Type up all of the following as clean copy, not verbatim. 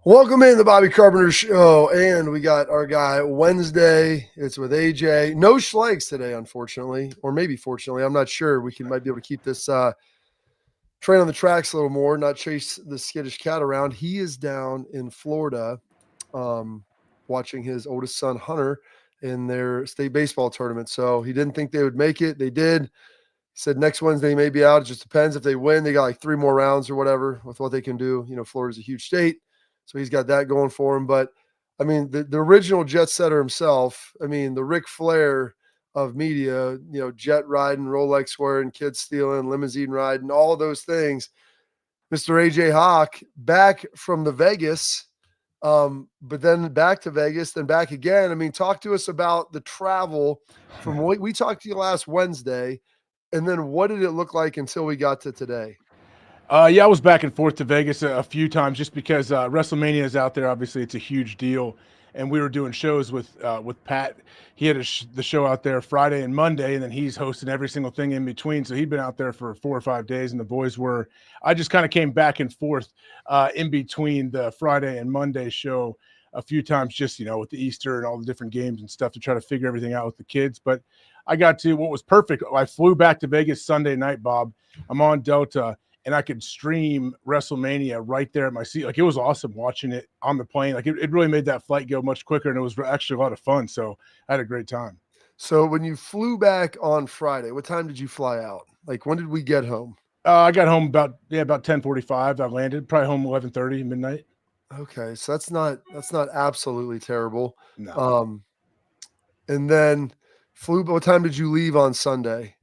Welcome in the Bobby Carpenter Show, and we got our guy Wednesday. It's with AJ. No Schleiks today, unfortunately, or maybe fortunately. I'm not sure. Might be able to keep this train on the tracks a little more, not chase the skittish cat around. He is down in Florida watching his oldest son, Hunter, in their state baseball tournament. So he didn't think they would make it. They did. He said next Wednesday he may be out. It just depends if they win. They got like 3 more rounds or whatever with what they can do. You know, Florida's a huge state. So he's got that going for him. But, I mean, the original jet setter himself, I mean, the Ric Flair of media, you know, jet riding, Rolex wearing, kids stealing, limousine riding, all of those things. Mr. AJ Hawk back from the Vegas, but then back to Vegas, then back again. I mean, talk to us about the travel from what we talked to you last Wednesday, and then what did it look like until we got to today? Yeah, I was back and forth to Vegas a few times just because Wrestlemania is out there. Obviously, it's a huge deal, and we were doing shows with Pat. He had the show out there Friday and Monday, and then he's hosting every single thing in between. So he'd been out there for 4 or 5 days, and the boys were. I just kind of came back and forth in between the Friday and Monday show a few times, just with the Easter and all the different games and stuff to try to figure everything out with the kids. But I got to what was perfect. I flew back to Vegas Sunday night, Bob. I'm on Delta. And I could stream Wrestlemania right there at my seat. Like, it was awesome watching it on the plane. Like, it really made that flight go much quicker, and it was actually a lot of fun. So I had a great time. So when you flew back on Friday, what time did you fly out? Like, when did we get home? I got home about 10:45. I landed probably home 11:30 midnight. Okay, so that's not absolutely terrible. No. And then flew. What time did you leave on Sunday?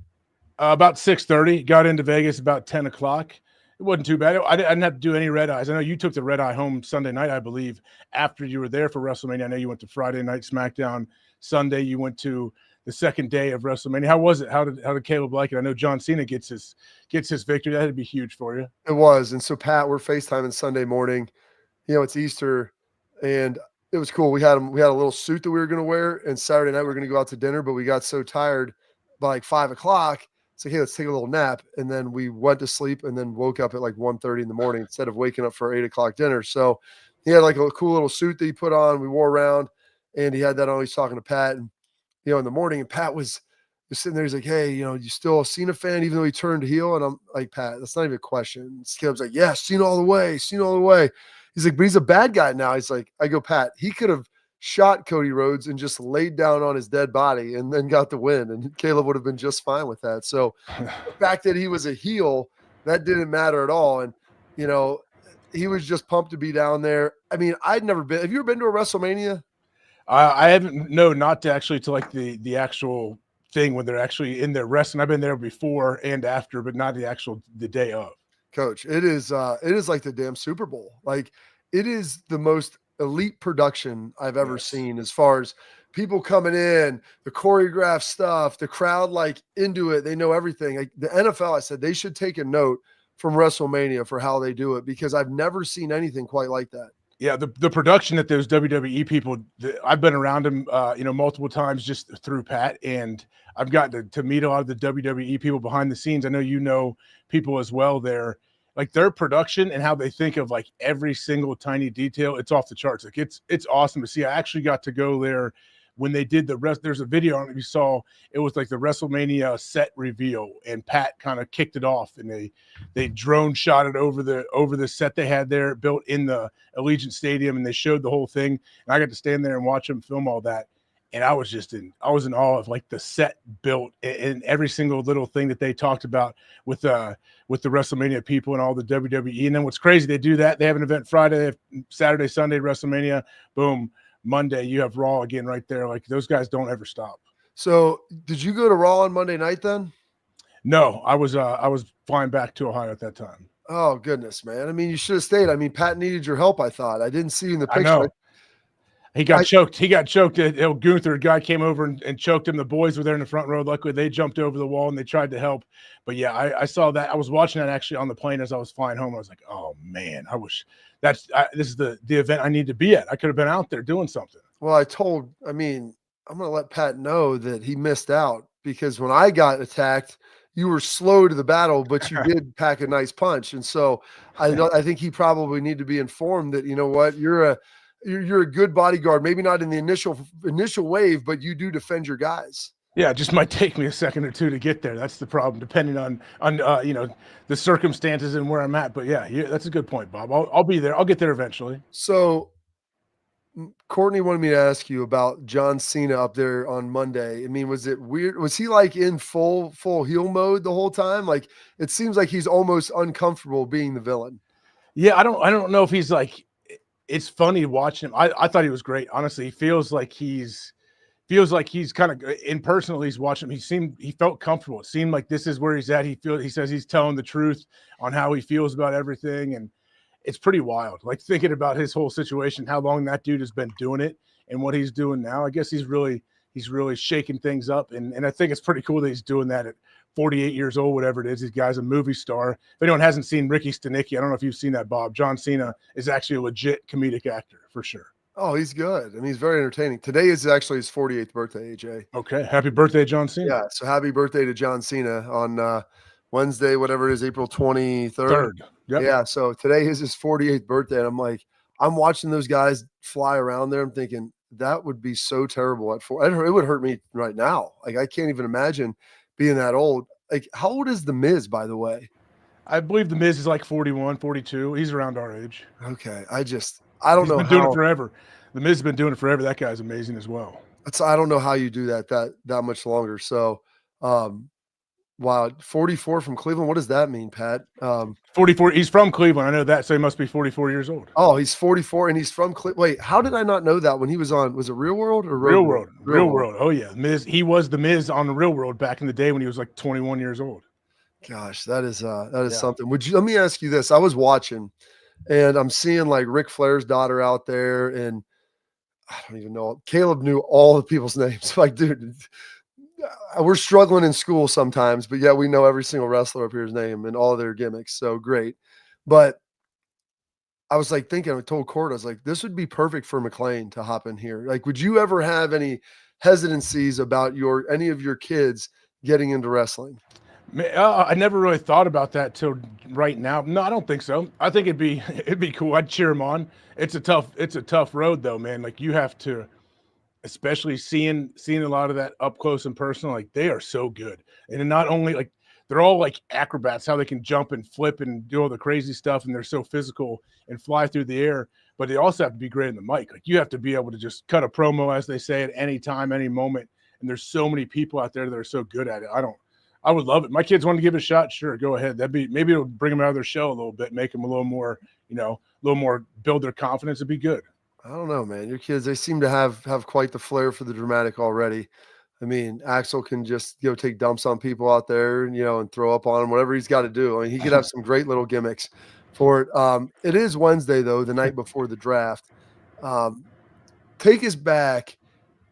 About 6:30. Got into Vegas about 10 o'clock. It wasn't too bad. I didn't have to do any red eyes. I know you took the red eye home Sunday night, I believe, after you were there for WrestleMania. I know you went to Friday night SmackDown. Sunday you went to the second day of WrestleMania. How was it? How did Caleb like it? I know John Cena gets his victory. That would be huge for you. It was. And so Pat, we're FaceTiming Sunday morning. It's Easter, and it was cool. We had a little suit that we were going to wear, and Saturday night we were going to go out to dinner, but we got so tired by like 5 o'clock. So, hey, let's take a little nap. And then we went to sleep and then woke up at like 1:30 in the morning instead of waking up for 8 o'clock dinner. So he had like a cool little suit that he put on. We wore around, and he had that on. He's talking to Pat, and, in the morning, and Pat was sitting there. He's like, hey, you still a Cena fan, even though he turned heel? And I'm like, Pat, that's not even a question. Caleb's like, yeah, Cena all the way, Cena all the way. He's like, but he's a bad guy now. He's like, I go, Pat, he could have shot Cody Rhodes and just laid down on his dead body and then got the win. And Caleb would have been just fine with that. So the fact that he was a heel, that didn't matter at all. And, he was just pumped to be down there. I mean, I'd never been. Have you ever been to a WrestleMania? I haven't. No, not to actually to like the actual thing when they're actually in there wrestling. I've been there before and after, but not the day of. Coach, it is like the damn Super Bowl. Like, it is the most elite production I've ever seen, as far as people coming in, the choreographed stuff, the crowd like into it. They know everything. Like the NFL, I said they should take a note from WrestleMania for how they do it, because I've never seen anything quite like that. Yeah, the production that those WWE people, I've been around them, multiple times just through Pat, and I've gotten to meet a lot of the WWE people behind the scenes. I know people as well there. Like, their production and how they think of like every single tiny detail, it's off the charts. Like, it's awesome to see. I actually got to go there when they did there's a video on it you saw. It was like the WrestleMania set reveal, and Pat kind of kicked it off, and they drone shot it over the set they had there built in the Allegiant Stadium, and they showed the whole thing. And I got to stand there and watch them film all that. And I was in awe of like the set built and every single little thing that they talked about with the WrestleMania people and all the WWE. And then what's crazy, they do that. They have an event Friday, they have Saturday, Sunday, WrestleMania, boom. Monday, you have Raw again right there. Like, those guys don't ever stop. So did you go to Raw on Monday night then? No, I was flying back to Ohio at that time. Oh, goodness, man. I mean, you should have stayed. I mean, Pat needed your help, I thought. I didn't see you in the picture. I know. He got choked. He got choked. Gunther, a guy came over and choked him. The boys were there in the front row. Luckily, they jumped over the wall and they tried to help. But yeah, I saw that. I was watching that actually on the plane as I was flying home. I was like, oh man, I wish this is the event I need to be at. I could have been out there doing something. Well, I'm going to let Pat know that he missed out, because when I got attacked, you were slow to the battle, but you did pack a nice punch. And so I think he probably need to be informed that, you know what, you're a good bodyguard, maybe not in the initial wave, but you do defend your guys. Yeah, it just might take me a second or two to get there. That's the problem, depending on the circumstances and where I'm at. But yeah, that's a good point, Bob. I'll be there. I'll get there eventually. So Courtney wanted me to ask you about John Cena up there on Monday. I mean, was it weird? Was he like in full heel mode the whole time? Like, it seems like he's almost uncomfortable being the villain. Yeah, I don't know if he's like. It's funny watching him. I thought he was great. Honestly, he feels like he's kind of in personal. He's watching him. He felt comfortable. It seemed like this is where he's at. He says he's telling the truth on how he feels about everything, and it's pretty wild. Like thinking about his whole situation, how long that dude has been doing it, and what he's doing now. I guess he's really shaking things up, and I think it's pretty cool that he's doing that at 48 years old, whatever it is. This guy's a movie star. If anyone hasn't seen Ricky Stenicki, I don't know if you've seen that, Bob. John Cena is actually a legit comedic actor for sure. Oh, he's good. I mean, he's very entertaining. Today is actually his 48th birthday, AJ. Okay. Happy birthday, John Cena. Yeah. So happy birthday to John Cena on Wednesday, whatever it is, April 23rd. Third. Yep. Yeah. So today is his 48th birthday. And I'm watching those guys fly around there. I'm thinking that would be so terrible at 4. It would hurt me right now. Like, I can't even imagine being that old. Like, how old is The Miz, by the way? I believe The Miz is like 41, 42. He's around our age. Okay. I don't know. He's been doing it forever. The Miz has been doing it forever. That guy's amazing as well. I don't know how you do that much longer. So, wow, 44 from Cleveland. What does that mean, Pat? 44. He's from Cleveland. I know that. So he must be 44 years old. Oh, he's 44 and he's from Cleveland. Wait, how did I not know that when he was on? Was it Real World or Real World? Real World. Oh yeah, Miz. He was the Miz on the Real World back in the day when he was like 21 years old. Gosh, that is something. Let me ask you this? I was watching, and I'm seeing like Ric Flair's daughter out there, and I don't even know. Caleb knew all the people's names. Like, dude, we're struggling in school sometimes, but yeah, we know every single wrestler up here's name and all of their gimmicks. So great. But I was like thinking, I told Court, I was like, this would be perfect for McLean to hop in here. Like, would you ever have any hesitancies about any of your kids getting into wrestling? I never really thought about that till right now. No, I don't think so. I think it'd be cool. I'd cheer him on. It's a tough road though, man. Like you have to, especially seeing a lot of that up close and personal. Like they are so good, and not only like they're all like acrobats, how they can jump and flip and do all the crazy stuff, and they're so physical and fly through the air. But they also have to be great in the mic. Like you have to be able to just cut a promo, as they say, at any time, any moment. And there's so many people out there that are so good at it. I would love it. My kids want to give it a shot. Sure, go ahead. Maybe it'll bring them out of their shell a little bit, make them a little more, build their confidence. It'd be good. I don't know, man. Your kids, they seem to have quite the flair for the dramatic already. I mean, Axel can just take dumps on people out there, and throw up on them, whatever he's got to do. I mean, he could have some great little gimmicks for it. It is Wednesday though, the night before the draft. Take us back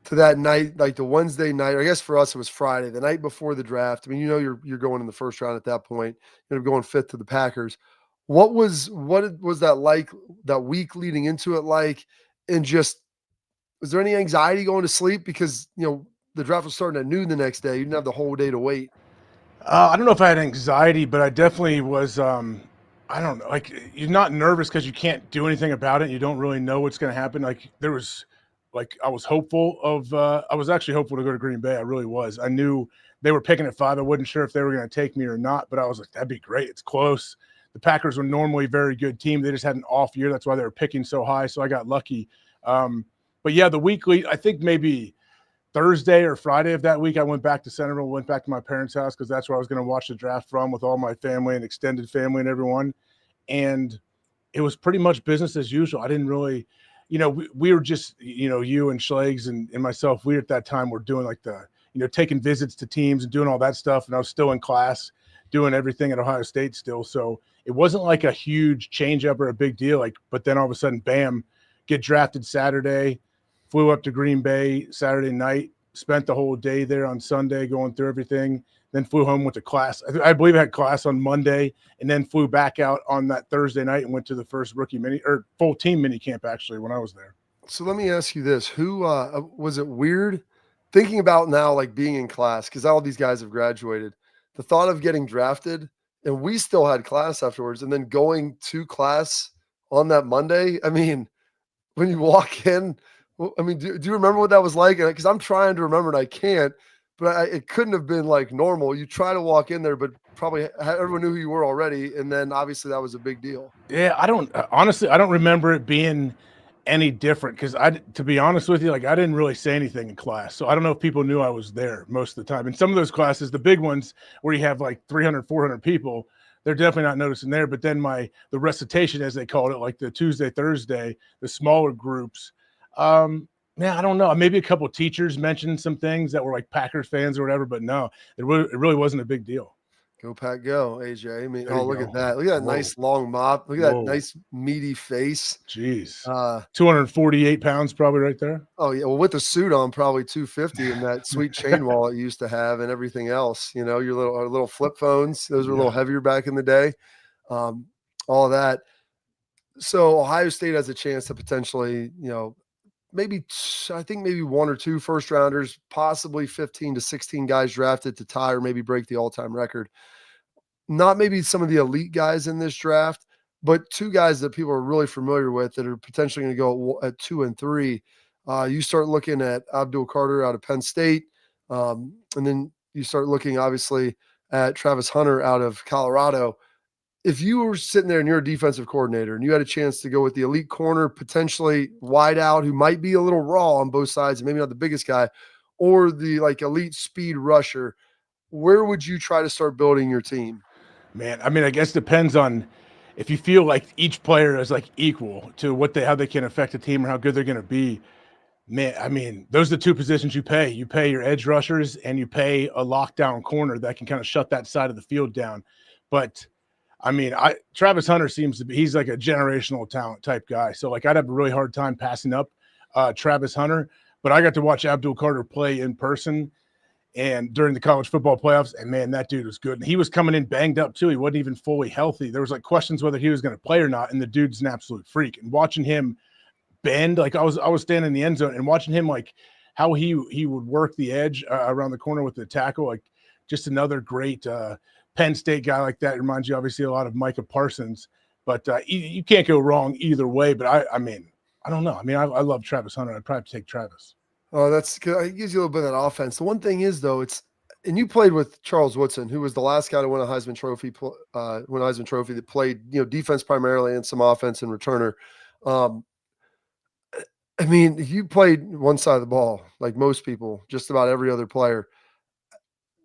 to that night, like the Wednesday night, or I guess for us it was Friday, the night before the draft. I mean, you're going in the first round at that point. You're going 5th to the Packers. What was that like, that week leading into it like? And just, was there any anxiety going to sleep because the draft was starting at noon the next day? You didn't have the whole day to wait. I don't know if I had anxiety, but I definitely was. I don't know. Like you're not nervous because you can't do anything about it. You don't really know what's going to happen. Like there was. Like I was hopeful I was actually hopeful to go to Green Bay. I really was. I knew they were picking at 5. I wasn't sure if they were going to take me or not, but I was like, that'd be great. It's close. The Packers were normally a very good team. They just had an off year. That's why they were picking so high. So I got lucky. But yeah, the weekly, I think maybe Thursday or Friday of that week, I went back to Centerville, went back to my parents' house because that's where I was going to watch the draft from with all my family and extended family and everyone. And it was pretty much business as usual. I didn't really – we were just, you and Schlegs and myself, we at that time were doing like taking visits to teams and doing all that stuff. And I was still in class doing everything at Ohio State still. So it wasn't like a huge change up or a big deal. But then all of a sudden, bam, get drafted Saturday, flew up to Green Bay Saturday night, spent the whole day there on Sunday going through everything. Then flew home, went to class. I believe I had class on Monday, and then flew back out on that Thursday night and went to the first full team mini camp actually when I was there. So let me ask you this: who was it weird thinking about now, like being in class, because all these guys have graduated? the thought of getting drafted, and we still had class afterwards, and then going to class on that Monday. I mean, when you walk in, I mean, do you remember what that was like? Because I'm trying to remember and I can't, but it couldn't have been like normal. You try to walk in there, but probably everyone knew who you were already. And then obviously that was a big deal. Yeah, honestly, I don't remember it being any different because to be honest with you, like I didn't really say anything in class. So I don't know if people knew I was there most of the time. And some of those classes, the big ones where you have like 300, 400 people, they're definitely not noticing there. But then the recitation, as they called it, like the Tuesday, Thursday, the smaller groups, yeah, I don't know. Maybe a couple of teachers mentioned some things that were like Packers fans or whatever, but no, it really wasn't a big deal. Go Pack, go, AJ. I mean, There you look go. at that. Look at that Whoa. nice long mop. Look at Whoa. that nice meaty face. Jeez. 248 pounds probably right there. Oh, yeah. Well, with the suit on, probably 250 and that sweet chain wallet you used to have and everything else. You know, your little flip phones. Those were a little heavier back in the day. All of that. So Ohio State has a chance to potentially, I think maybe one or two first rounders, possibly 15 to 16 guys drafted to tie or maybe break the all-time record. Not maybe some of the elite guys in this draft, but two guys that people are really familiar with that are potentially going to go at 2 and 3. You start looking at Abdul Carter out of Penn State, and then you start looking obviously at Travis Hunter out of Colorado. If you were sitting there and you're a defensive coordinator and you had a chance to go with the elite corner, potentially wide out, who might be a little raw on both sides, maybe not the biggest guy, or the like elite speed rusher, where would you try to start building your team? Man, I mean, I guess it depends on if you feel like each player is like equal to how they can affect a team or how good they're going to be. Man, I mean, those are the two positions you pay. You pay your edge rushers and you pay a lockdown corner that can kind of shut that side of the field down. But I mean, Travis Hunter seems to be, he's like a generational talent type guy. So like I'd have a really hard time passing up Travis Hunter, but I got to watch Abdul Carter play in person and during the college football playoffs, and man, that dude was good. And he was coming in banged up too. He wasn't even fully healthy. There was like questions whether he was going to play or not. And the dude's an absolute freak. And watching him bend, like I was standing in the end zone and watching him, like how he would work the edge around the corner with the tackle, like just another great Penn State guy like that. It reminds you obviously a lot of Micah Parsons, but you can't go wrong either way. But I mean, I don't know. I mean, I love Travis Hunter. I'd probably take Travis. Oh, it gives you a little bit of that offense. The one thing is though, and you played with Charles Woodson, who was the last guy to win a Heisman Trophy, that played, defense primarily and some offense and returner. I mean, you played one side of the ball, like most people, just about every other player.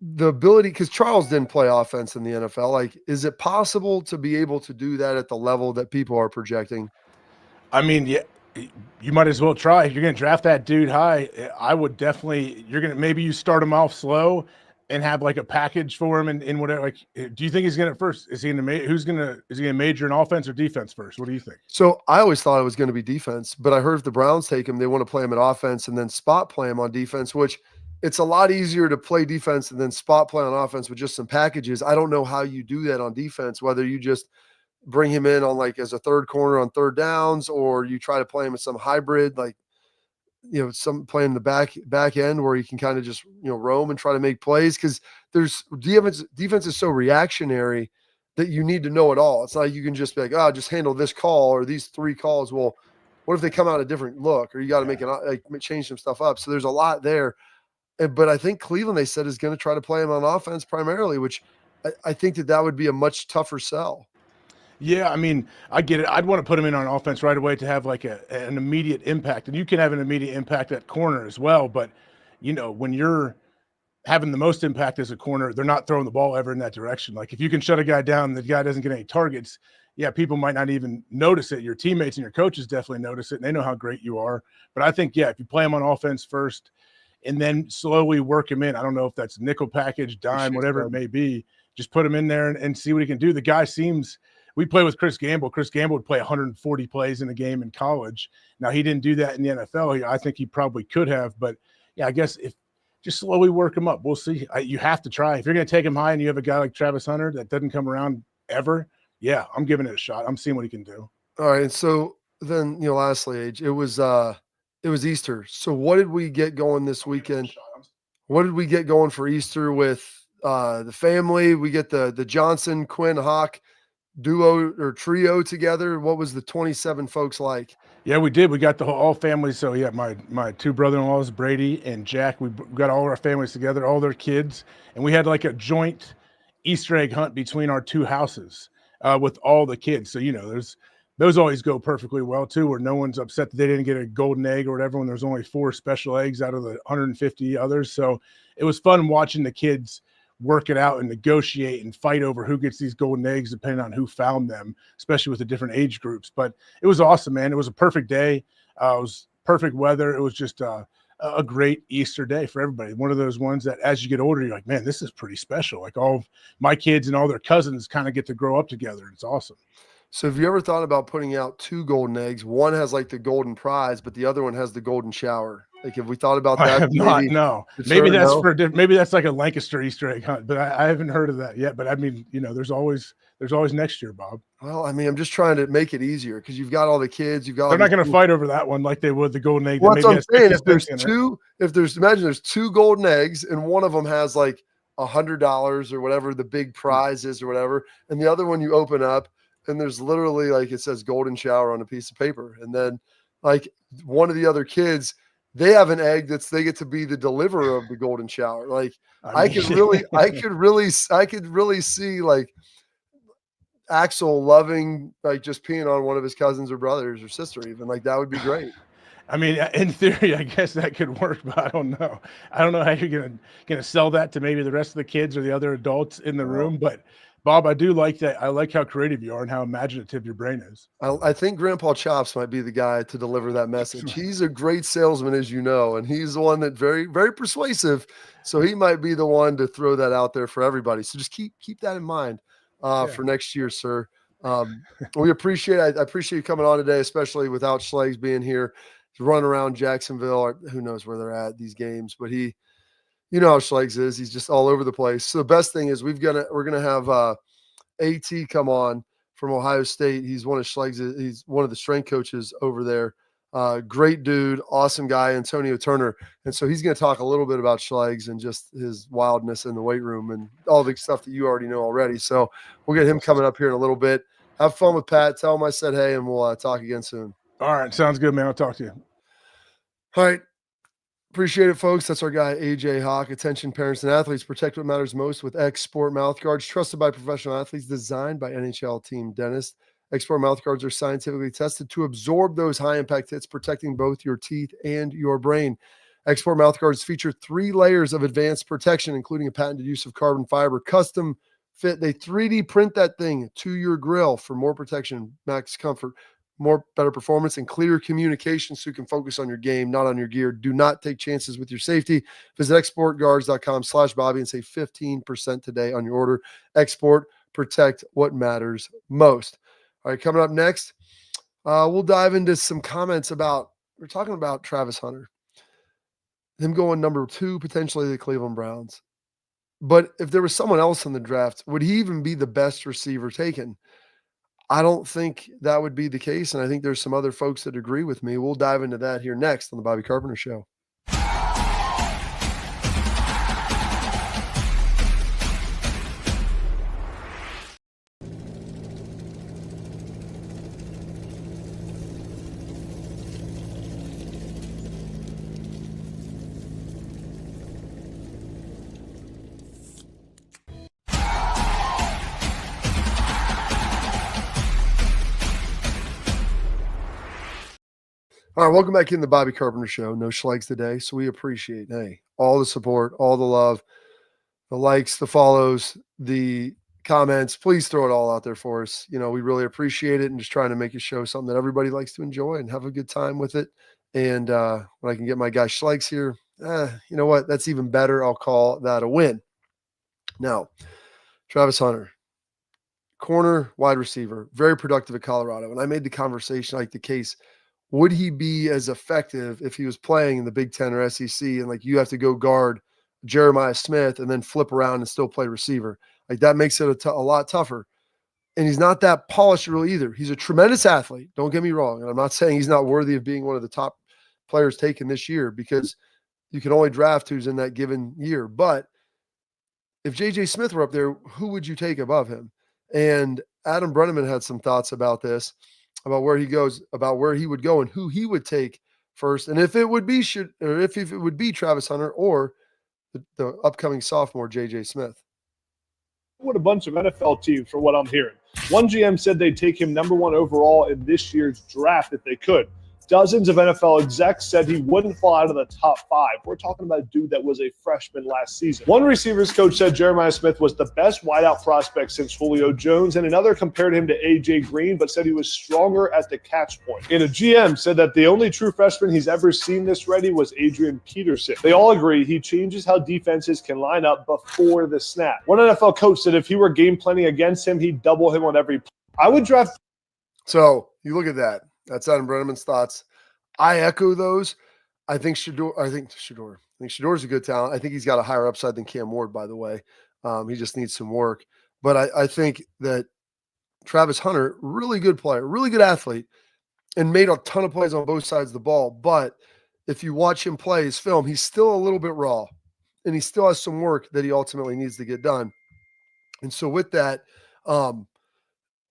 The ability, because Charles didn't play offense in the NFL, like, is it possible to be able to do that at the level that people are projecting? I mean, yeah, you might as well try. If you're going to draft that dude high, I would definitely, maybe you start him off slow and have like a package for him and whatever. Like, do you think he's going to first? Is he going to, is he going to major in offense or defense first? What do you think? So I always thought it was going to be defense, but I heard if the Browns take him, they want to play him at offense and then spot play him on defense, which it's a lot easier to play defense and then spot play on offense with just some packages. I don't know how you do that on defense, whether you just bring him in on like as a third corner on third downs, or you try to play him as some hybrid, like, some playing the back end where you can kind of just, roam and try to make plays. Cause there's defense is so reactionary that you need to know it all. It's not like you can just be like, just handle this call or these 3 calls. Well, what if they come out a different look, or you got to make it change some stuff up. So there's a lot there. But I think Cleveland, they said, is going to try to play him on offense primarily, which I think that would be a much tougher sell. Yeah, I mean, I get it. I'd want to put him in on offense right away to have like an immediate impact. And you can have an immediate impact at corner as well. But, when you're having the most impact as a corner, they're not throwing the ball ever in that direction. Like if you can shut a guy down, the guy doesn't get any targets. Yeah, people might not even notice it. Your teammates and your coaches definitely notice it, and they know how great you are. But I think, if you play him on offense first and then slowly work him in, I don't know if that's nickel package, dime, whatever it may be, just put him in there and see what he can do. The guy seems – we play with Chris Gamble. Chris Gamble would play 140 plays in a game in college. Now, he didn't do that in the NFL. I think he probably could have. But, I guess if just slowly work him up. We'll see. You have to try. If you're going to take him high and you have a guy like Travis Hunter that doesn't come around ever, I'm giving it a shot. I'm seeing what he can do. All right. And so then, lastly, Age, it was Easter. So what did we get going this weekend? What did we get going for Easter with the family. We get the Johnson Quinn Hawk duo or trio together. What was the 27 folks like? Yeah, we did. We got the all family. So yeah, my two brother-in-laws, Brady and Jack, we got all our families together, all their kids, and we had like a joint Easter egg hunt between our two houses with all the kids. So those always go perfectly well too, where no one's upset that they didn't get a golden egg or whatever when there's only 4 special eggs out of the 150 others. So it was fun watching the kids work it out and negotiate and fight over who gets these golden eggs depending on who found them, especially with the different age groups. But it was awesome, man. It was a perfect day. It was perfect weather. It was just a great Easter day for everybody. One of those ones that as you get older, you're like, man, this is pretty special. Like all of my kids and all their cousins kind of get to grow up together. It's awesome. So have you ever thought about putting out 2 golden eggs? One has like the golden prize, but the other one has the golden shower. Like, have we thought about that? I have not. No, maybe that's maybe that's like a Lancaster Easter egg hunt, but I haven't heard of that yet. But I mean, there's always next year, Bob. Well, I mean, I'm just trying to make it easier because you've got all the kids. You've got. They're not going to fight over that one like they would the golden egg. Well, that's what I'm saying. Imagine there's 2 golden eggs and one of them has like $100 or whatever the big prize is or whatever, and the other one you open up and there's literally like it says golden shower on a piece of paper, and then like one of the other kids, they have an egg they get to be the deliverer of the golden shower. Like I could really see like Axel loving like just peeing on one of his cousins or brothers or sister, even like that would be great. I mean, in theory, I guess that could work, but I don't know. I don't know how you're gonna sell that to maybe the rest of the kids or the other adults in the room. But Bob, I do like that. I like how creative you are and how imaginative your brain is. I think Grandpa Chops might be the guy to deliver that message. He's a great salesman, as you know, and he's the one that very, very persuasive. So he might be the one to throw that out there for everybody. So just keep that in mind for next year, sir. We appreciate it. I appreciate you coming on today, especially without Schlegs being here. He's running around Jacksonville, or who knows where they're at these games, but you know how Schlegs is. He's just all over the place. So the best thing is we're gonna have AT come on from Ohio State. He's one of Schlegs. He's one of the strength coaches over there. Great dude, awesome guy, Antonio Turner. And so he's going to talk a little bit about Schlegs and just his wildness in the weight room and all the stuff that you already know already. So we'll get him coming up here in a little bit. Have fun with Pat. Tell him I said hey, and we'll talk again soon. All right. Sounds good, man. I'll talk to you. All right. Appreciate it, folks. That's our guy, AJ Hawk. Attention, parents and athletes. Protect what matters most with Xsport mouthguards. Trusted by professional athletes. Designed by NHL team dentists. Xsport mouthguards are scientifically tested to absorb those high-impact hits, protecting both your teeth and your brain. Xsport mouthguards feature 3 layers of advanced protection, including a patented use of carbon fiber. Custom fit. They 3D print that thing to your grill for more protection, max comfort, better performance, and clear communication so you can focus on your game, not on your gear. Do not take chances with your safety. Visit xsportguards.com/Bobby and save 15% today on your order. Xsport, protect what matters most. All right, coming up next, we'll dive into some comments we're talking about Travis Hunter, him going number 2, potentially the Cleveland Browns. But if there was someone else in the draft, would he even be the best receiver taken? I don't think that would be the case, and I think there's some other folks that agree with me. We'll dive into that here next on the Bobby Carpenter Show. All right, welcome back in the Bobby Carpenter Show. No Schlegs today, so we appreciate, all the support, all the love, the likes, the follows, the comments. Please throw it all out there for us. We really appreciate it and just trying to make a show something that everybody likes to enjoy and have a good time with it. And when I can get my guy Schlegs here, you know what? That's even better. I'll call that a win. Now, Travis Hunter, corner, wide receiver, very productive at Colorado. And I made the conversation, like the case, would he be as effective if he was playing in the Big Ten or SEC and like you have to go guard Jeremiah Smith and then flip around and still play receiver? Like that makes it a lot tougher. And he's not that polished really either. He's a tremendous athlete. Don't get me wrong. And I'm not saying he's not worthy of being one of the top players taken this year because you can only draft who's in that given year. But if J.J. Smith were up there, who would you take above him? And Adam Brenneman had some thoughts about this, about where he goes, about where he would go and who he would take first, and if it would be if it would be Travis Hunter or the upcoming sophomore J.J. Smith. What a bunch of NFL teams, for what I'm hearing. One GM said they'd take him number 1 overall in this year's draft if they could. Dozens of NFL execs said he wouldn't fall out of the top 5. We're talking about a dude that was a freshman last season. One receivers coach said Jeremiah Smith was the best wideout prospect since Julio Jones, and another compared him to A.J. Green, but said he was stronger at the catch point. And a GM said that the only true freshman he's ever seen this ready was Adrian Peterson. They all agree he changes how defenses can line up before the snap. One NFL coach said if he were game planning against him, he'd double him on every play. I would draft. So you look at that. That's Adam Brenneman's thoughts. I echo those. I think Shador's a good talent. I think he's got a higher upside than Cam Ward, by the way. He just needs some work. But I think that Travis Hunter, really good player, really good athlete, and made a ton of plays on both sides of the ball. But if you watch him play his film, he's still a little bit raw, and he still has some work that he ultimately needs to get done. And so with that,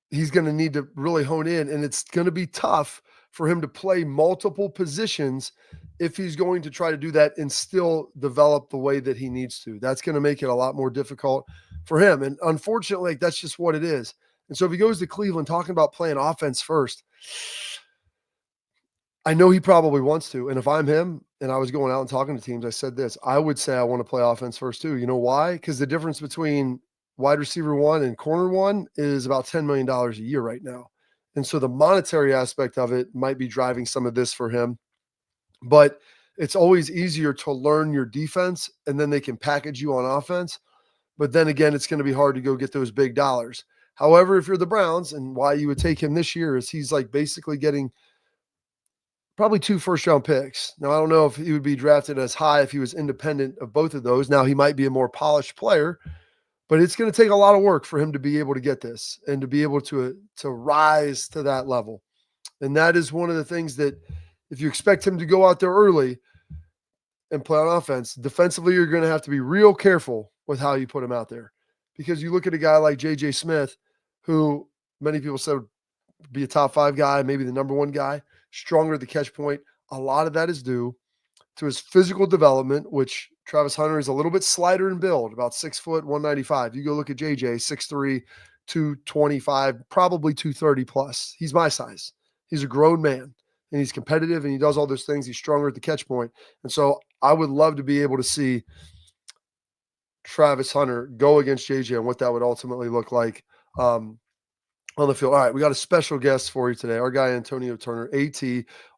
he's going to need to really hone in, and it's going to be tough for him to play multiple positions if he's going to try to do that and still develop the way that he needs to. That's going to make it a lot more difficult for him. And unfortunately, that's just what it is. And so if he goes to Cleveland talking about playing offense first, I know he probably wants to. And if I'm him and I was going out and talking to teams, I said this, I would say I want to play offense first too. You know why? Because the difference between wide receiver 1 and corner 1 is about $10 million a year right now. And so the monetary aspect of it might be driving some of this for him. But it's always easier to learn your defense, and then they can package you on offense. But then again, it's going to be hard to go get those big dollars. However, if you're the Browns, and why you would take him this year is he's like basically getting probably 2 first-round picks. Now, I don't know if he would be drafted as high if he was independent of both of those. Now, he might be a more polished player, but it's going to take a lot of work for him to be able to get this and to be able to rise to that level. And that is one of the things that if you expect him to go out there early and play on offense, defensively, you're going to have to be real careful with how you put him out there. Because you look at a guy like J.J. Smith, who many people said would be a top 5 guy, maybe the number 1 guy, stronger at the catch point. A lot of that is due to his physical development, which Travis Hunter is a little bit slighter in build, about 6 foot, 195. You go look at JJ, 6'3", 225, probably 230 plus. He's my size. He's a grown man, and he's competitive, and he does all those things. He's stronger at the catch point. And so I would love to be able to see Travis Hunter go against JJ and what that would ultimately look like on the field. All right, we got a special guest for you today. Our guy, Antonio Turner, AT,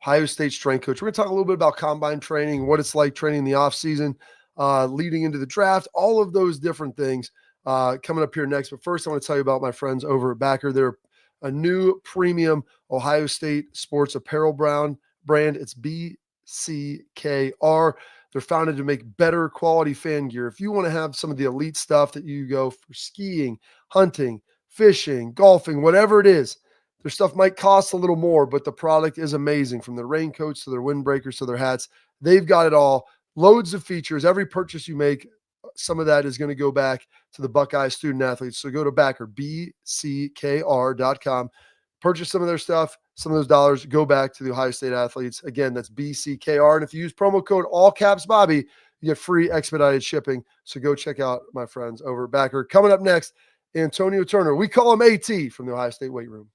Ohio State strength coach. We're going to talk a little bit about combine training, what it's like training in the offseason, leading into the draft, all of those different things coming up here next. But first, I want to tell you about my friends over at Backer. They're a new premium Ohio State sports apparel brand. It's BCKR. They're founded to make better quality fan gear. If you want to have some of the elite stuff that you go for skiing, hunting, fishing, golfing, whatever it is, their stuff might cost a little more, but the product is amazing. From their raincoats to their windbreakers to their hats, they've got it all. Loads of features. Every purchase you make, some of that is going to go back to the Buckeye student athletes. So go to Backer, BCKR.com. Purchase some of their stuff. Some of those dollars go back to the Ohio State athletes. Again, that's BCKR. And if you use promo code all caps Bobby, you get free expedited shipping. So go check out my friends over at Backer. Coming up next, Antonio Turner. We call him AT from the Ohio State weight room.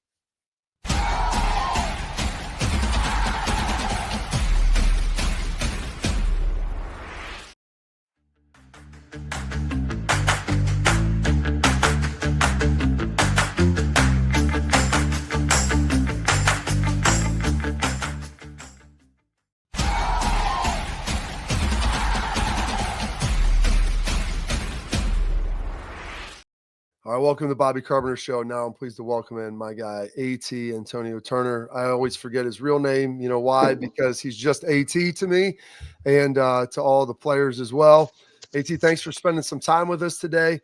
All right, welcome to the Bobby Carpenter Show. Now I'm pleased to welcome in my guy, AT, Antonio Turner. I always forget his real name. You know why? Because he's just AT to me and to all the players as well. AT, thanks for spending some time with us today.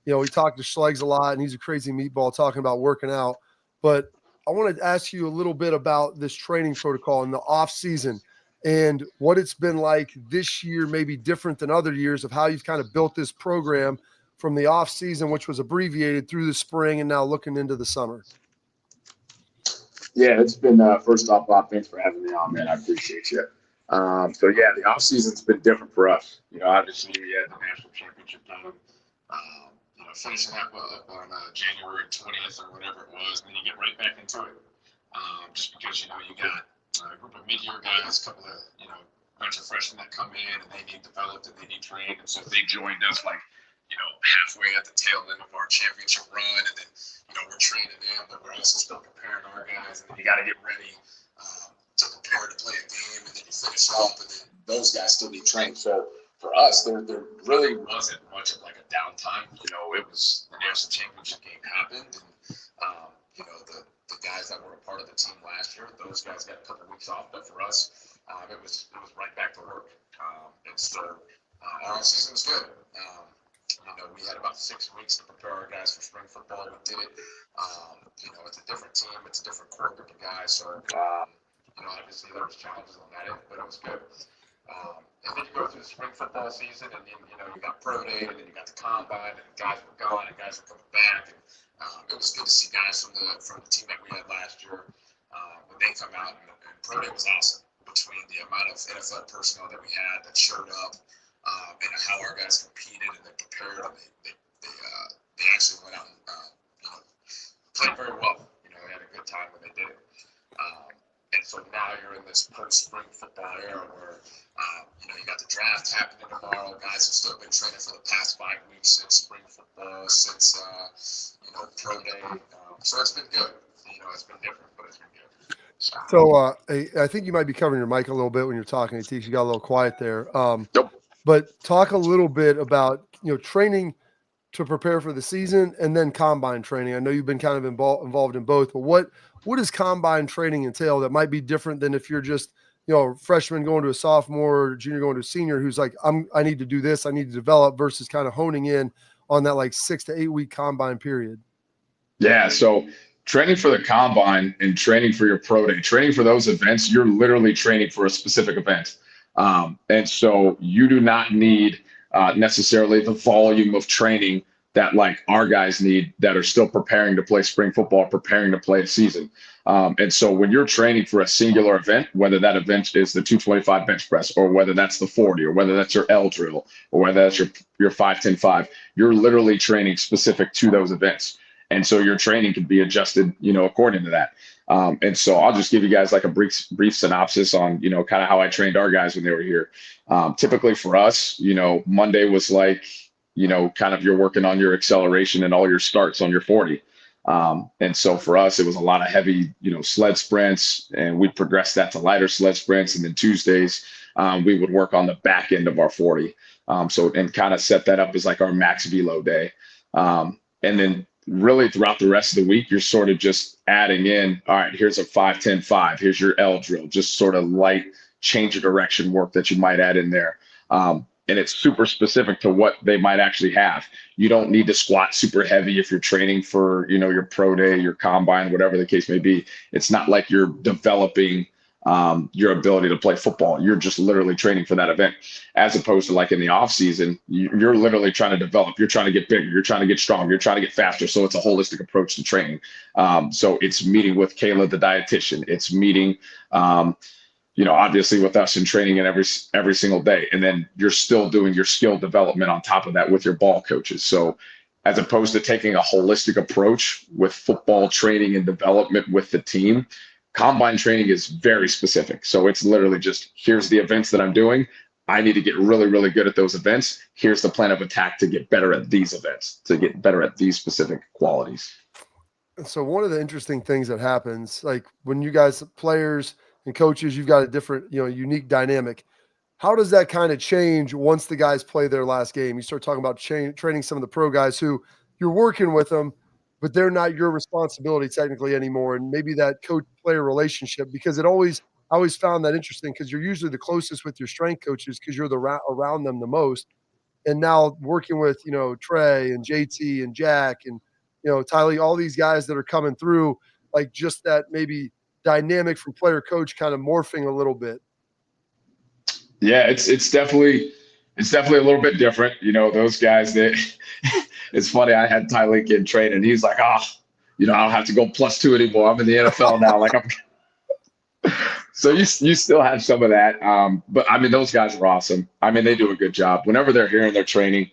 You know, we talked to Schlegs a lot, and he's a crazy meatball talking about working out. But I want to ask you a little bit about this training protocol in the off season and what it's been like this year, maybe different than other years, of how you've kind of built this program from the off season, which was abbreviated, through the spring and now looking into the summer? Yeah, it's been first off, Bob, thanks for having me on, man. I appreciate you. So yeah, the off season's been different for us. Obviously we had the national championship game, finishing up on January 20th or whatever it was, and then you get right back into it. Just because you got a group of mid-year guys, a couple of bunch of freshmen that come in and they need developed and they need trained, and so they joined us halfway at the tail end of our championship run, and then we're training them, but we're also still preparing our guys, and then you got to get ready to prepare to play a game, and then you finish up, and then those guys still need training. So for us, there really wasn't much of like a downtime. It was the national championship game happened, and the guys that were a part of the team last year, those guys got a couple of weeks off, but for us, it was right back to work, and so our season was good. We had about 6 weeks to prepare our guys for spring football. We did it. It's a different team. It's a different core group of guys. So, obviously there was challenges on that end, but it was good. And then you go through the spring football season, and then, you got pro day, and then you got the combine, and guys were gone, and guys were coming back. And it was good to see guys from the team that we had last year when they come out, and pro day was awesome. Between the amount of NFL personnel that we had that showed up, and how our guys competed and they prepared, and they actually went out and played very well. They had a good time when they did it. And so now you're in this post-spring football era where you got the draft happening tomorrow. Guys have still been training for the past 5 weeks since spring football, since pro day. So it's been good. It's been different, but it's been good. So I think you might be covering your mic a little bit when you're talking, Atiq. You got a little quiet there. Nope. But talk a little bit about training to prepare for the season and then combine training. I know you've been kind of involved in both, but what does combine training entail that might be different than if you're just a freshman going to a sophomore or junior going to a senior who's like, I need to do this, I need to develop, versus kind of honing in on that like 6 to 8 week combine period? Yeah, so training for the combine and training for your pro day, training for those events, you're literally training for a specific event. And so you do not need necessarily the volume of training that like our guys need that are still preparing to play spring football, preparing to play a season. And so when you're training for a singular event, whether that event is the 225 bench press, or whether that's the 40, or whether that's your L drill, or whether that's your 5-10-5, you're literally training specific to those events. And so your training can be adjusted, according to that. And so I'll just give you guys like a brief synopsis on, kind of how I trained our guys when they were here. Typically for us, Monday was like, kind of you're working on your acceleration and all your starts on your 40. And so for us, it was a lot of heavy, sled sprints, and we progressed that to lighter sled sprints. And then Tuesdays, we would work on the back end of our 40. And kind of set that up as like our max velo day. And then really throughout the rest of the week, you're sort of just adding in, all right, here's a 5-10-5, here's your L drill, just sort of light change of direction work that you might add in there. And it's super specific to what they might actually have. You don't need to squat super heavy if you're training for, your pro day, your combine, whatever the case may be. It's not like you're developing your ability to play football. You're just literally training for that event, as opposed to like in the off season, you're literally trying to develop. You're trying to get bigger. You're trying to get stronger. You're trying to get faster. So it's a holistic approach to training. So it's meeting with Kayla, the dietitian. It's meeting, obviously with us in training and every single day. And then you're still doing your skill development on top of that with your ball coaches. So as opposed to taking a holistic approach with football training and development with the team, combine training is very specific. So it's literally just, here's the events that I'm doing. I need to get really, really good at those events. Here's the plan of attack to get better at these events, to get better at these specific qualities. So one of the interesting things that happens, like when you guys, players and coaches, you've got a different, unique dynamic. How does that kind of change once the guys play their last game? You start talking about training some of the pro guys who you're working with them, but they're not your responsibility technically anymore. And maybe that coach-player relationship, because I always found that interesting, because you're usually the closest with your strength coaches because you're around them the most. And now working with, Trey and JT and Jack and, Tylee, all these guys that are coming through, like just that maybe dynamic from player coach kind of morphing a little bit. Yeah, it's definitely a little bit different. Those guys that it's funny. I had Tyreek in training. He's like, I don't have to go +2 anymore. I'm in the NFL now. Like So you still have some of that. But I mean, those guys are awesome. I mean, they do a good job. Whenever they're here and they're training,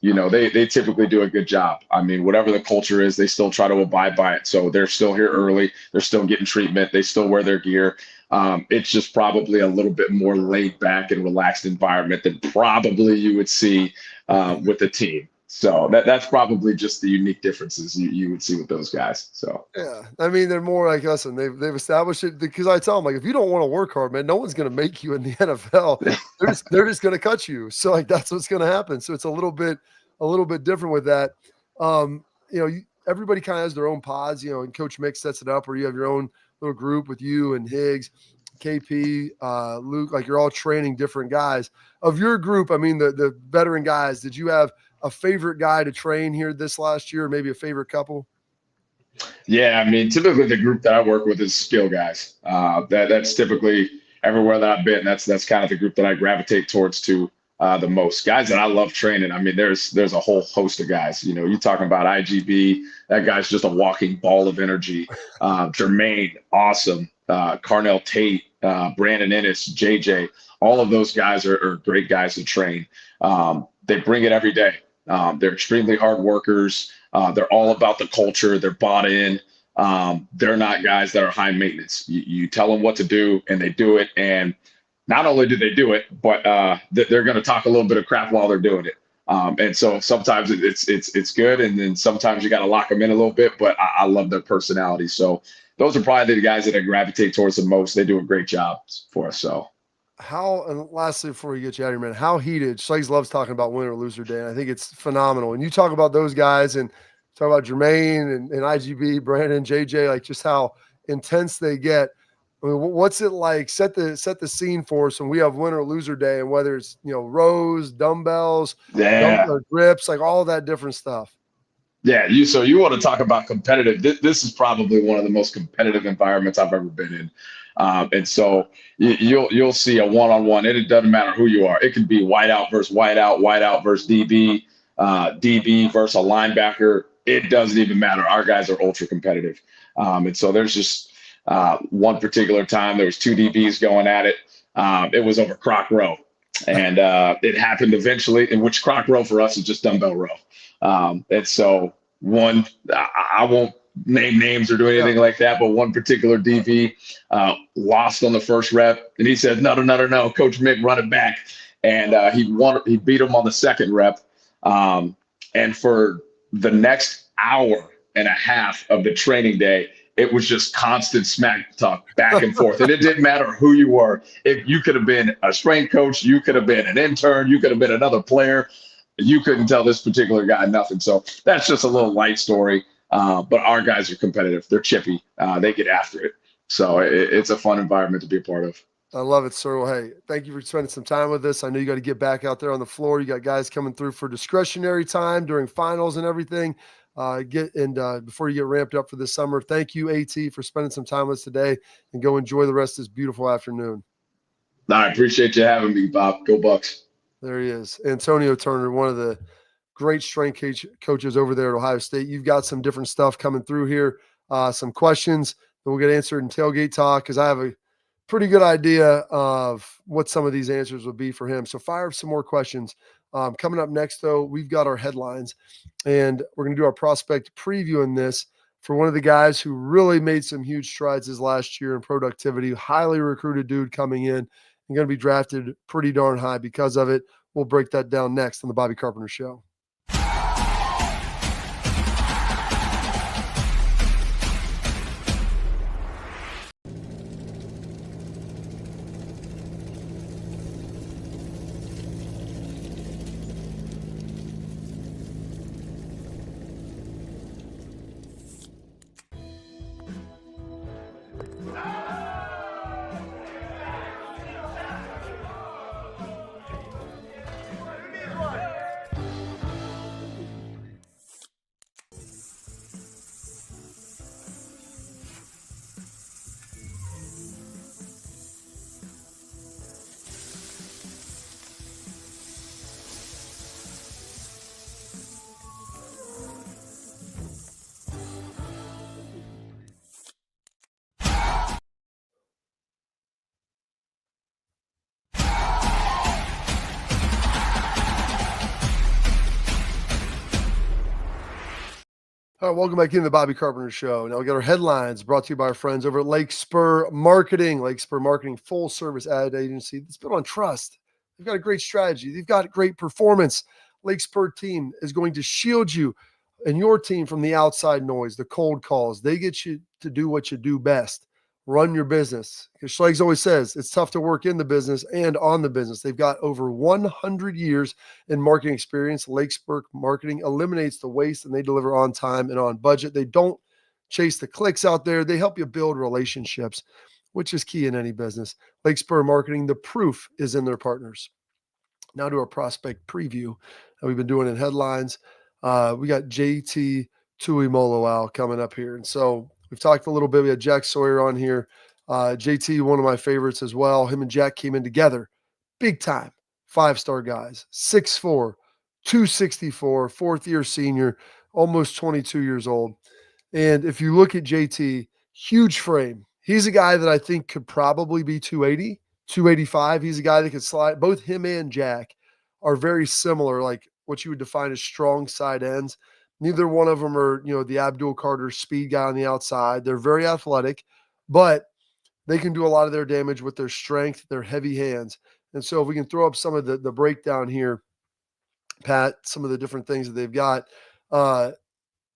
they typically do a good job. I mean, whatever the culture is, they still try to abide by it. So they're still here early. They're still getting treatment. They still wear their gear. It's just probably a little bit more laid back and relaxed environment than probably you would see with the team. So that's probably just the unique differences you would see with those guys. So yeah, I mean, they're more like us, and they've established it because I tell them, like, if you don't want to work hard, man, no one's going to make you in the NFL. They're just going to cut you. So like that's what's going to happen. So it's a little bit different with that. Everybody kind of has their own pods, and Coach Mick sets it up where you have your own little group with you and Higgs, KP, Luke, like you're all training different guys. Of your group, I mean, the veteran guys, did you have a favorite guy to train here this last year, or maybe a favorite couple? Yeah, I mean, typically the group that I work with is skill guys. That's typically everywhere that I've been. That's kind of the group that I gravitate towards the most. Guys that I love training. I mean, there's a whole host of guys. You're talking about IGB. That guy's just a walking ball of energy. Jermaine, awesome. Carnell Tate, Brandon Ennis, JJ. All of those guys are great guys to train. They bring it every day. They're extremely hard workers. They're all about the culture. They're bought in. They're not guys that are high maintenance. You tell them what to do and they do it. And not only do they do it, but they're going to talk a little bit of crap while they're doing it. And so sometimes it's good. And then sometimes you got to lock them in a little bit, but I love their personality. So those are probably the guys that I gravitate towards the most. They do a great job for us. So. And lastly, before we get you out of here, man, how heated? Schlegs loves talking about win or loser day, and I think it's phenomenal. And you talk about those guys and talk about Jermaine and IGB, Brandon, JJ, like just how intense they get. I mean, what's it like? Set the scene for us when we have win or loser day, and whether it's rows, dumbbells, grips, like all of that different stuff. Yeah, so you want to talk about competitive. This is probably one of the most competitive environments I've ever been in. And so you'll see a one-on-one, and it doesn't matter who you are. It could be whiteout versus whiteout versus DB, DB versus a linebacker. It doesn't even matter. Our guys are ultra competitive. And so there's just one particular time there was 2 DBs going at it. It was over Croc Row. And it happened eventually, in which Croc Row for us is just dumbbell row. And so I won't name names or do anything like that, but one particular DB lost on the first rep, and he said, no, Coach Mick, run it back. And he beat him on the second rep. And for the next hour and a half of the training day, it was just constant smack talk back and forth. And it didn't matter who you were. If you could have been a strength coach, you could have been an intern, you could have been another player. You couldn't tell this particular guy nothing. So that's just a little light story. But our guys are competitive. They're chippy. They get after it. So it's a fun environment to be a part of. I love it, sir. Well, hey, thank you for spending some time with us. I know you got to get back out there on the floor. You got guys coming through for discretionary time during finals and everything. Before you get ramped up for this summer. Thank you, AT, for spending some time with us today, and go enjoy the rest of this beautiful afternoon. I appreciate you having me, Bob. Go Bucks. There he is. Antonio Turner, one of the great strength coaches over there at Ohio State. You've got some different stuff coming through here, some questions that will get answered in Tailgate Talk, because I have a pretty good idea of what some of these answers would be for him. So fire up some more questions. Coming up next, though, we've got our headlines, and we're going to do our prospect preview in this for one of the guys who really made some huge strides this last year in productivity, highly recruited dude coming in and going to be drafted pretty darn high because of it. We'll break that down next on the Bobby Carpenter Show. All right, welcome back into the Bobby Carpenter Show. Now we got our headlines brought to you by our friends over at Lake Spur Marketing. Lake Spur Marketing, full service ad agency that's built on trust. They've got a great strategy. They've got great performance. Lake Spur team is going to shield you and your team from the outside noise, the cold calls. They get you to do what you do best. Run your business. Because Schleggs always says it's tough to work in the business and on the business. They've got over 100 years in marketing experience. Lake Spur Marketing eliminates the waste and they deliver on time and on budget. They don't chase the clicks out there. They help you build relationships, which is key in any business. Lake Spur Marketing, the proof is in their partners. Now to our prospect preview that we've been doing in headlines. We got JT Tuimoloau coming up here. And so we've talked a little bit. We had Jack Sawyer on here. JT, one of my favorites as well. Him and Jack came in together. Big time. 5-star guys. 6'4", 264, fourth-year senior, almost 22 years old. And if you look at JT, huge frame. He's a guy that I think could probably be 280, 285. He's a guy that could slide. Both him and Jack are very similar, like what you would define as strong side ends. Neither one of them are, the Abdul Carter speed guy on the outside. They're very athletic, but they can do a lot of their damage with their strength, their heavy hands. And so if we can throw up some of the breakdown here, Pat, some of the different things that they've got.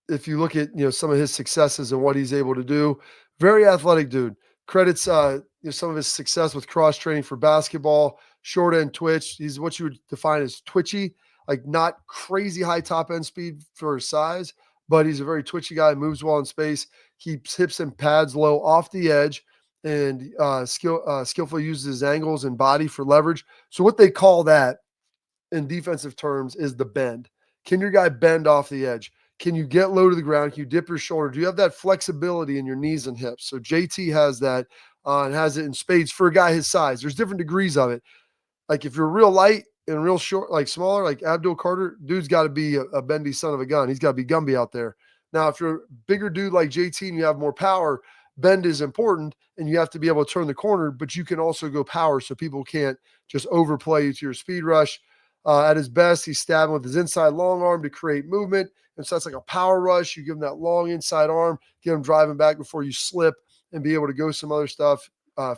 If you look at, some of his successes and what he's able to do, very athletic dude. Credits some of his success with cross training for basketball, short end twitch. He's what you would define as twitchy, like not crazy high top end speed for his size, but he's a very twitchy guy, moves well in space, keeps hips and pads low off the edge, and skillfully uses his angles and body for leverage. So what they call that in defensive terms is the bend. Can your guy bend off the edge? Can you get low to the ground? Can you dip your shoulder? Do you have that flexibility in your knees and hips? So JT has that and has it in spades for a guy his size. There's different degrees of it. Like if you're real light and real short, like smaller, like Abdul Carter, dude's got to be a bendy son of a gun. He's got to be Gumby out there. Now, if you're a bigger dude like JT and you have more power, bend is important and you have to be able to turn the corner, but you can also go power so people can't just overplay you to your speed rush. At his best, he's stabbing with his inside long arm to create movement. And so that's like a power rush. You give him that long inside arm, get him driving back before you slip and be able to go some other stuff.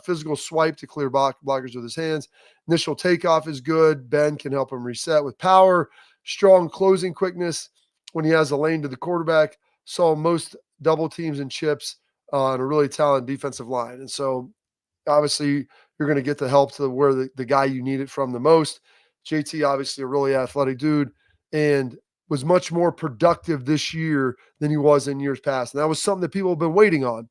Physical swipe to clear blockers with his hands. Initial takeoff is good. Ben can help him reset with power. Strong closing quickness when he has a lane to the quarterback. Saw most double teams and chips on a really talented defensive line. And so obviously you're going to get the help to where the guy you need it from the most. JT, obviously a really athletic dude and was much more productive this year than he was in years past. And that was something that people have been waiting on,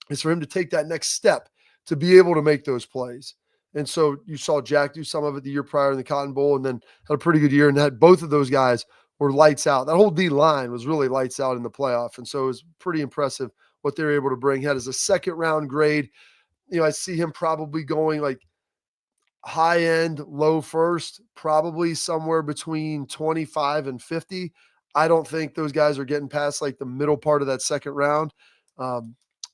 is for him to take that next step to be able to make those plays. And so you saw Jack do some of it the year prior in the Cotton Bowl and then had a pretty good year, and had both of those guys were lights out. That whole D line was really lights out in the playoff. And so it was pretty impressive what they were able to bring. Had as a second round grade. I see him probably going like high end, low first, probably somewhere between 25 and 50. I don't think those guys are getting past like the middle part of that second round,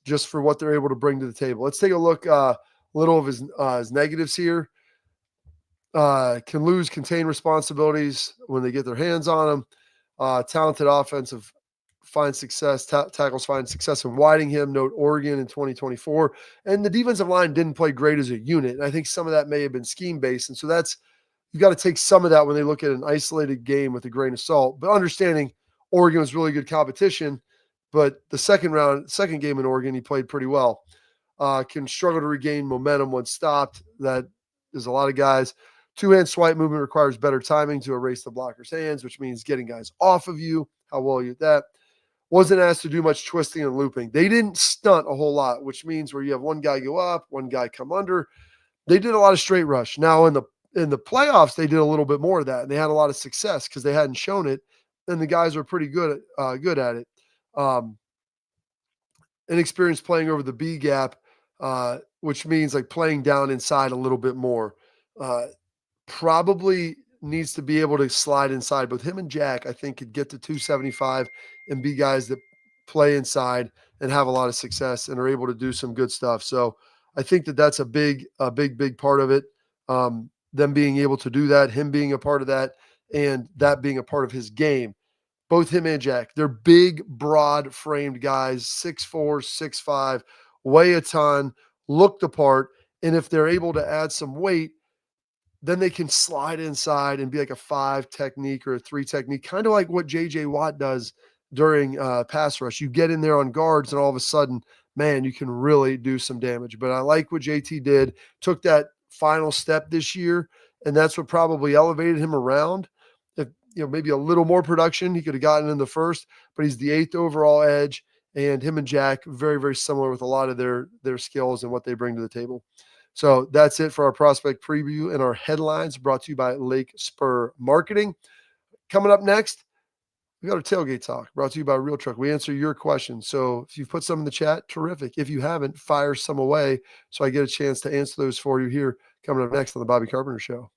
just for what they're able to bring to the table. Let's take a look, little of his negatives here. Can lose contained responsibilities when they get their hands on them. Talented offensive, find success, tackles find success in widening him. Note Oregon in 2024. And the defensive line didn't play great as a unit. And I think some of that may have been scheme-based. And so you got to take some of that when they look at an isolated game with a grain of salt. But understanding Oregon was really good competition, but the second game in Oregon, he played pretty well. Can struggle to regain momentum when stopped. That is a lot of guys. Two-hand swipe movement requires better timing to erase the blocker's hands, which means getting guys off of you. How well are you at that? Wasn't asked to do much twisting and looping. They didn't stunt a whole lot, which means where you have one guy go up, one guy come under. They did a lot of straight rush. Now in the playoffs, they did a little bit more of that, and they had a lot of success because they hadn't shown it, and the guys were pretty good at it. Inexperienced playing over the B gap, which means like playing down inside a little bit more. Probably needs to be able to slide inside. Both him and Jack, I think, could get to 275 and be guys that play inside and have a lot of success and are able to do some good stuff. So I think that's a big part of it. Them being able to do that, him being a part of that, and that being a part of his game. both him and Jack. They're big, broad framed guys, 6'4", 6'5", weigh a ton, look the part. And if they're able to add some weight, then they can slide inside and be like a 5 technique or a 3 technique, kind of like what J.J. Watt does during pass rush. You get in there on guards and all of a sudden, man, you can really do some damage. But I like what JT did, took that final step this year, and that's what probably elevated him around. If maybe a little more production, he could have gotten in the first, but he's the 8th overall edge, and him and Jack very, very similar with a lot of their skills and what they bring to the table. So that's it for our prospect preview and our headlines, brought to you by Lake Spur Marketing. Coming up next, we got a tailgate talk brought to you by Real Truck. We answer your questions. So if you've put some in the chat, terrific. If you haven't, fire some away so I get a chance to answer those for you here coming up next on the Bobby Carpenter Show.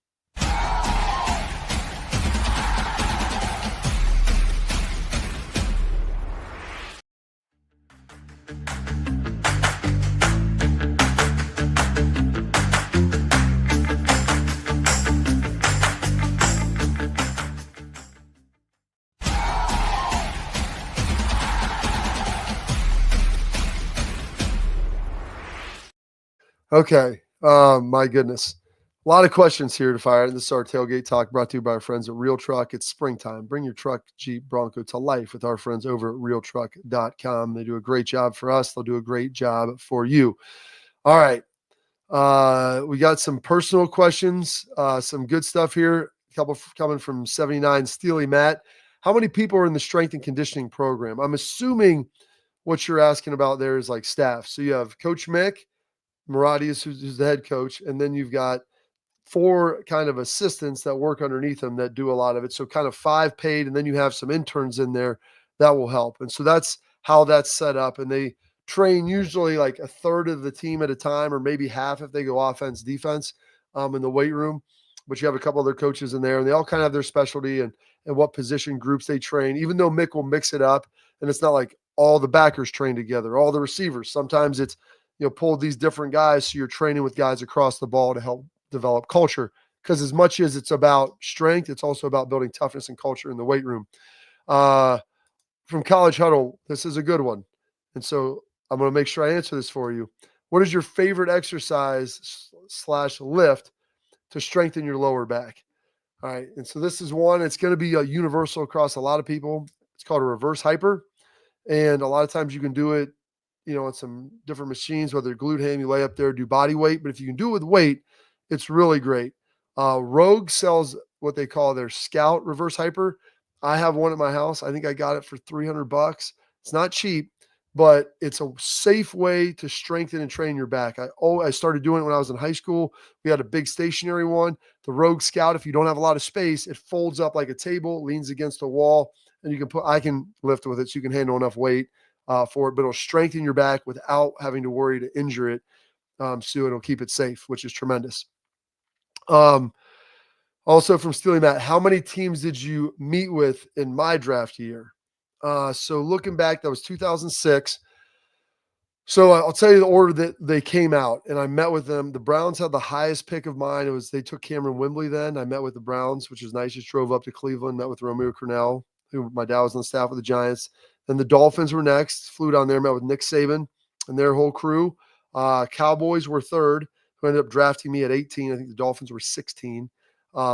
Okay. My goodness. A lot of questions here to fire. This is our tailgate talk brought to you by our friends at Real Truck. It's springtime. Bring your truck, Jeep, Bronco to life with our friends over at realtruck.com. They do a great job for us. They'll do a great job for you. All right. We got some personal questions, some good stuff here. A couple coming from 79 Steely Matt. How many people are in the strength and conditioning program? I'm assuming what you're asking about there is like staff. So you have Coach Mick, Maradius, who's the head coach, and then you've got 4 kind of assistants that work underneath them that do a lot of it. So kind of 5 paid, and then you have some interns in there that will help. And so that's how that's set up. And they train usually like a third of the team at a time, or maybe half if they go offense, defense in the weight room. But you have a couple other coaches in there, and they all kind of have their specialty and what position groups they train, even though Mick will mix it up. And it's not like all the backers train together, all the receivers. Sometimes it's, pull these different guys. So you're training with guys across the ball to help develop culture. Because as much as it's about strength, it's also about building toughness and culture in the weight room. From College Huddle, this is a good one. And so I'm going to make sure I answer this for you. What is your favorite exercise / lift to strengthen your lower back? All right. And so this is one, it's going to be universal across a lot of people. It's called a reverse hyper. And a lot of times you can do it, on some different machines, whether glute ham, you lay up there, do body weight. But if you can do it with weight, it's really great. Rogue sells what they call their Scout reverse hyper. I have one at my house. I think I got it for $300. It's not cheap, but it's a safe way to strengthen and train your back. I started doing it when I was in high school. We had a big stationary one. The Rogue Scout, if you don't have a lot of space, it folds up like a table, leans against a wall, and I can lift with it so you can handle enough weight for it, but it'll strengthen your back without having to worry to injure it. So it'll keep it safe, which is tremendous. Also from Steely Matt, how many teams did you meet with in my draft year? So looking back, that was 2006. So I'll tell you the order that they came out, and I met with them. The Browns had the highest pick of mine. They took Cameron Wembley then. I met with the Browns, which is nice. Just drove up to Cleveland, met with Romeo Crennel, who my dad was on the staff with the Giants. Then the Dolphins were next, flew down there, met with Nick Saban and their whole crew. Cowboys were third, who ended up drafting me at 18. I think the Dolphins were 16.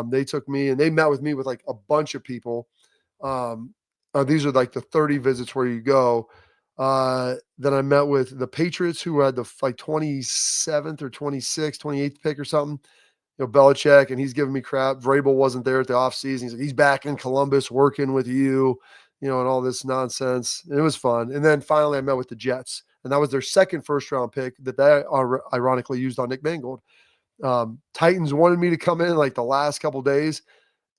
They took me, and they met with me with like a bunch of people. These are like the 30 visits where you go. Then I met with the Patriots, who had the 27th or 26th, 28th pick or something. Belichick, and he's giving me crap. Vrabel wasn't there at the offseason. He's like, he's back in Columbus working with you, and all this nonsense. And it was fun. And then finally I met with the Jets, and that was their second first-round pick that they ironically used on Nick Mangold. Titans wanted me to come in like the last couple days,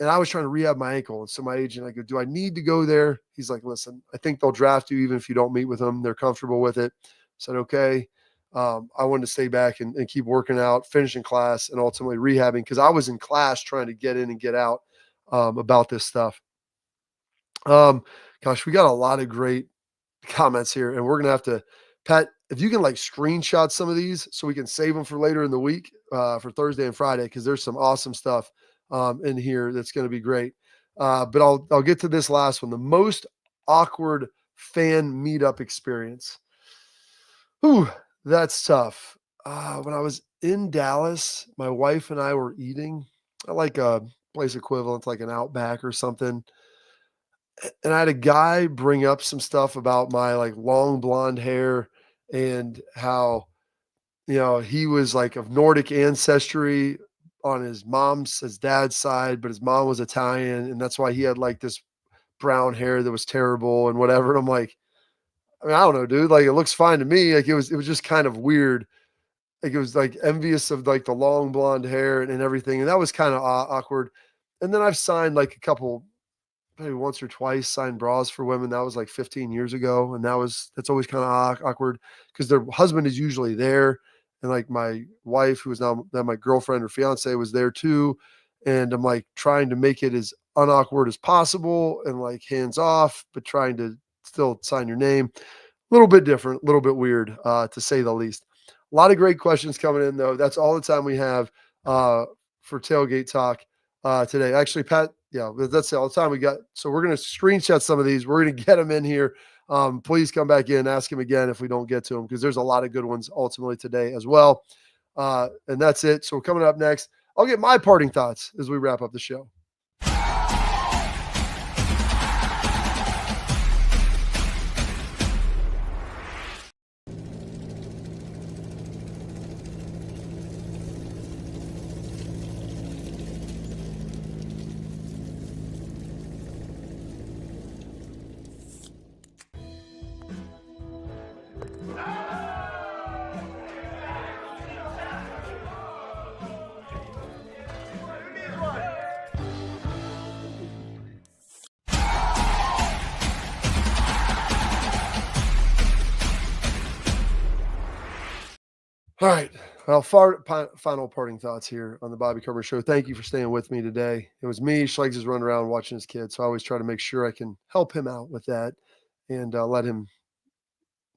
and I was trying to rehab my ankle. And so my agent, I go, do I need to go there? He's like, listen, I think they'll draft you even if you don't meet with them. They're comfortable with it. I said, okay. I wanted to stay back and keep working out, finishing class, and ultimately rehabbing, because I was in class trying to get in and get out about this stuff. Gosh, we got a lot of great comments here, and we're going to have to, Pat, if you can like screenshot some of these so we can save them for later in the week for Thursday and Friday, because there's some awesome stuff in here that's going to be great. But I'll get to this last one. The most awkward fan meetup experience. Ooh, that's tough. When I was in Dallas, my wife and I were eating at like a place equivalent to like an Outback or something. And I had a guy bring up some stuff about my like long blonde hair and how, he was like of Nordic ancestry on his dad's side, but his mom was Italian. And that's why he had like this brown hair that was terrible and whatever. And I'm like, I mean, I don't know, dude. Like, it looks fine to me. Like, it was just kind of weird. Like, it was like envious of like the long blonde hair and everything. And that was kind of awkward. And then I've signed like a couple, maybe once or twice, signed bras for women. That was like 15 years ago. And that's always kind of awkward because their husband is usually there. And like my wife, who is now my girlfriend or fiance, was there too. And I'm like trying to make it as unawkward as possible and like hands off, but trying to still sign your name. A little bit different, a little bit weird, to say the least. A lot of great questions coming in, though. That's all the time we have for Tailgate Talk today. Actually, Pat, yeah, that's all the time we got. So we're going to screenshot some of these. We're going to get them in here. Please come back in, ask him again if we don't get to them, because there's a lot of good ones ultimately today as well. And that's it. So coming up next, I'll get my parting thoughts as we wrap up the show. All right. Well, final parting thoughts here on the Bobby Carpenter Show. Thank you for staying with me today. It was me. Schleggs is running around watching his kids, so I always try to make sure I can help him out with that and let him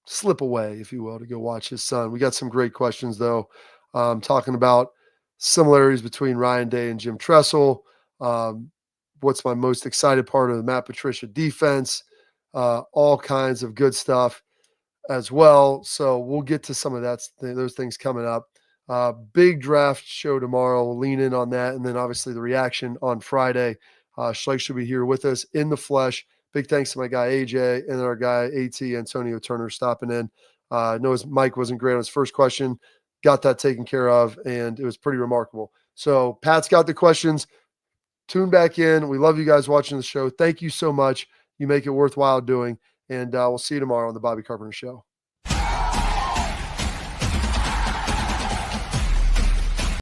slip away, if you will, to go watch his son. We got some great questions, though, talking about similarities between Ryan Day and Jim Tressel. What's my most excited part of the Matt Patricia defense? All kinds of good stuff as well. So we'll get to some of those things coming up. Big draft show tomorrow. We'll lean in on that. And then obviously the reaction on Friday. Schlegg should be here with us in the flesh. Big thanks to my guy AJ and our guy AT Antonio Turner stopping in. I know his mic wasn't great on his first question. Got that taken care of, and it was pretty remarkable. So Pat's got the questions. Tune back in. We love you guys watching the show. Thank you so much. You make it worthwhile doing. And we'll see you tomorrow on the Bobby Carpenter Show.